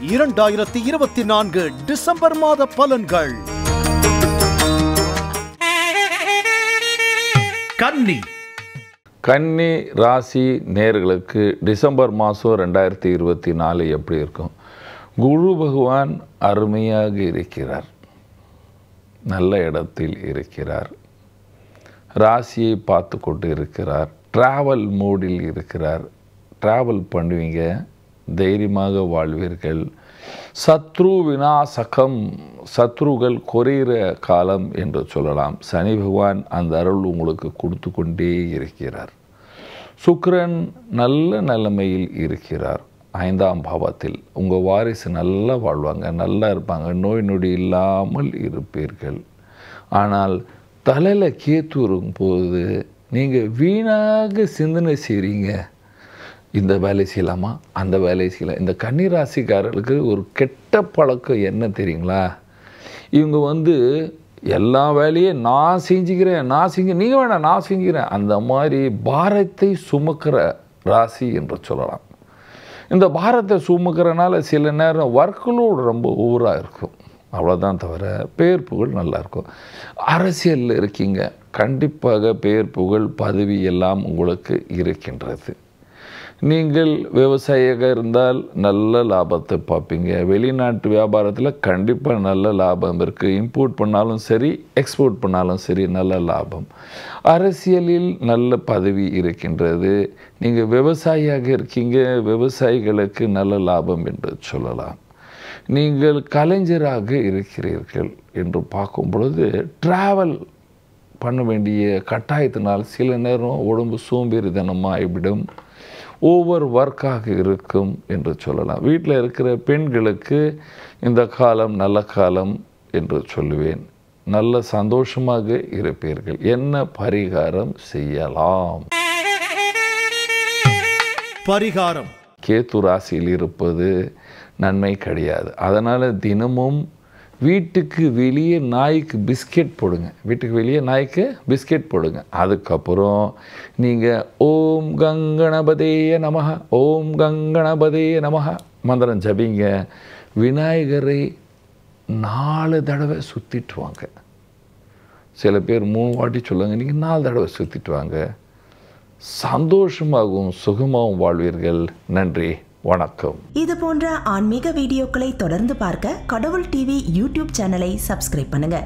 2024 December மாத பலன்கள். கன்னி ராசி நேயர்களுக்கு டிசம்பர் மாதம் 2024 எப்படி இருக்கும்? குரு பகவான் அருமையாக இருக்கிறார், நல்ல இடத்தில் இருக்கிறார், ராசியை பார்த்து கொண்டு இருக்கிறார், ட்ராவல் மோடில் இருக்கிறார். ட்ராவல் பண்ணுவீங்க, தைரியமாக வாழ்வீர்கள். சத்ரு விநாசகம், சத்ருகள் குறைகிற காலம் என்று சொல்லலாம். சனி பகவான் அந்த அருள் உங்களுக்கு கொடுத்து கொண்டே இருக்கிறார். சுக்கிரன் நல்ல நிலைமையில் இருக்கிறார், 5ஆம் பாவத்தில். உங்கள் வாரிசு நல்லா வாழ்வாங்க, நல்லா இருப்பாங்க, நோய் நொடி இல்லாமல் இருப்பீர்கள். ஆனால் தலையில் கேத்து வரும்போது நீங்கள் வீணாக சிந்தனை செய்கிறீங்க. இந்த வேலை செய்யலாமா, அந்த வேலையை செய்யலாம். இந்த கன்னி ராசிக்காரர்களுக்கு ஒரு கெட்ட பழக்கம் என்ன தெரியுங்களா? இவங்க எல்லா வேலையும் நான் செஞ்சுக்கிறேன், நீங்கள் வேணாம் நான் செஞ்சுக்கிறேன், அந்த மாதிரி பாரத்தை சுமக்கிற ராசி என்று சொல்லலாம். இந்த பாரத்தை சுமக்கிறனால சில நேரம் ஒர்க்லோடு ரொம்ப ஓவராக இருக்கும், அவ்வளோதான். தவிர பெயர் புகழ் நல்லாயிருக்கும். அரசியலில் இருக்கீங்க, கண்டிப்பாக பெயர் புகழ் பதவி எல்லாம் உங்களுக்கு இருக்கின்றது. நீங்கள் விவசாயியாக இருந்தால் நல்ல லாபத்தை பார்ப்பீங்க. வெளிநாட்டு வியாபாரத்தில் கண்டிப்பாக நல்ல லாபம் இருக்குது. இம்போர்ட் பண்ணாலும் சரி, எக்ஸ்போர்ட் பண்ணாலும் சரி, நல்ல லாபம். அரசியலில் நல்ல பதவி இருக்கின்றது. நீங்கள் விவசாயியாக இருக்கீங்க, விவசாயிகளுக்கு நல்ல லாபம் என்று சொல்லலாம். நீங்கள் கலைஞராக இருக்கிறீர்கள் என்று பார்க்கும் பொழுது ட்ராவல் பண்ண வேண்டிய கட்டாயத்தினால் சில நேரம் உடம்பு சோம்பேறித்தனமாக ஆகிவிடும், ஓவர் ஒர்க்காக இருக்கும் என்று சொல்லலாம். வீட்டில் இருக்கிற பெண்களுக்கு இந்த காலம் நல்ல காலம் என்று சொல்லுவேன். நல்ல சந்தோஷமாக இருப்பீர்கள். என்ன பரிகாரம் செய்யலாம்? பரிகாரம். கேத்து ராசியில் இருப்பது நன்மை கிடையாது. அதனால் தினமும் வீட்டுக்கு வெளியே நாய்க்கு பிஸ்கெட் போடுங்க. வீட்டுக்கு வெளியே நாய்க்கு பிஸ்கெட் போடுங்க. அதுக்கப்புறம் நீங்கள் ஓம் கங்கணபதேய நமஹ, ஓம் கங்கணபதேய நமஹ மந்திரம் ஜபிங்க. விநாயகரை 4 தடவை சுற்றிட்டு வாங்க. சில பேர் 3 வாட்டி சொல்லுவாங்க, நீங்கள் 4 தடவை சுற்றிட்டு வாங்க. சந்தோஷமாகவும் சுகமாகவும் வாழ்வீர்கள். நன்றி, வணக்கம். இது போன்ற ஆன்மீக வீடியோக்களை தொடர்ந்து பார்க்க கடவுள் டிவி யூடியூப் சேனலை சப்ஸ்கிரைப் பண்ணுங்க.